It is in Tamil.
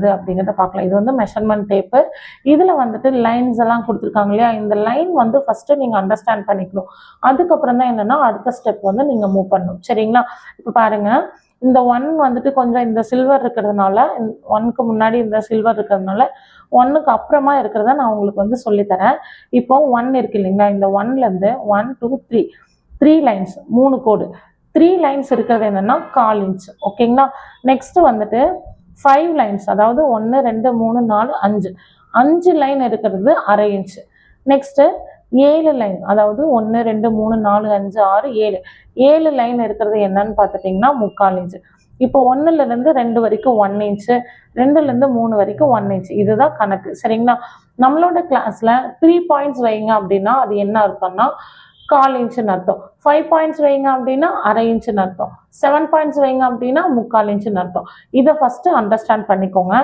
அப்படிங்கிறத பார்க்கலாம். இது வந்து மெஷர்மெண்ட் டேப்பு. இதுல வந்துட்டு லைன்ஸ் எல்லாம் கொடுத்துருக்காங்க இல்லையா, இந்த லைன் வந்து ஃபர்ஸ்ட் நீங்க அண்டர்ஸ்டாண்ட் பண்ணிக்கணும். அதுக்கப்புறம் தான் என்னன்னா அடுத்த ஸ்டெப் வந்து நீங்க மூவ் பண்ணணும். சரிங்களா? இப்போ பாருங்க, இந்த 1 வந்துட்டு கொஞ்சம் இந்த சில்வர் இருக்கிறதுனால, 1க்கு முன்னாடி இந்த சில்வர் இருக்கிறதுனால 1க்கு அப்புறமா இருக்கிறத நான் உங்களுக்கு வந்து சொல்லித்தரேன். இப்போ 1 இருக்கு இல்லைங்களா, இந்த 1ல இருந்து 1 2 3 3 லைன்ஸ், 3 கோடு. 3 லைன்ஸ் இருக்கிறது என்னன்னா 1/4 இன்ச். ஓகேங்களா? நெக்ஸ்ட் வந்துட்டு 5 லைன்ஸ், அதாவது 1 2 3 4 5 5 லைன் இருக்கிறது 1/2 இன்ச். நெக்ஸ்ட் 7 லைன், அதாவது 1 2 3 4 5 6 7 7 லைன் இருக்கிறது என்னன்னு பார்த்துட்டீங்கன்னா 3/4 இன்ச். இப்போ 1ல இருந்து 2 வரைக்கும் 1 இன்ச், 2ல இருந்து 3 வரைக்கும் 1 இன்ச். இதுதான் கணக்கு. சரிங்களா? நம்மளோட கிளாஸ்ல 3 பாயிண்ட்ஸ் வைங்க அப்படின்னா அது என்ன அர்த்தம்னா 1/4 இன்ச்சுன்னு அர்த்தம். 5 பாயிண்ட்ஸ் வைங்க அப்படின்னா 1/2 இன்ச்சுன்னு அர்த்தம். 7 பாயிண்ட்ஸ் வைங்க அப்படின்னா 3/4 இன்ச்சுன்னு அர்த்தம். இதை ஃபர்ஸ்ட் அண்டர்ஸ்டாண்ட் பண்ணிக்கோங்க.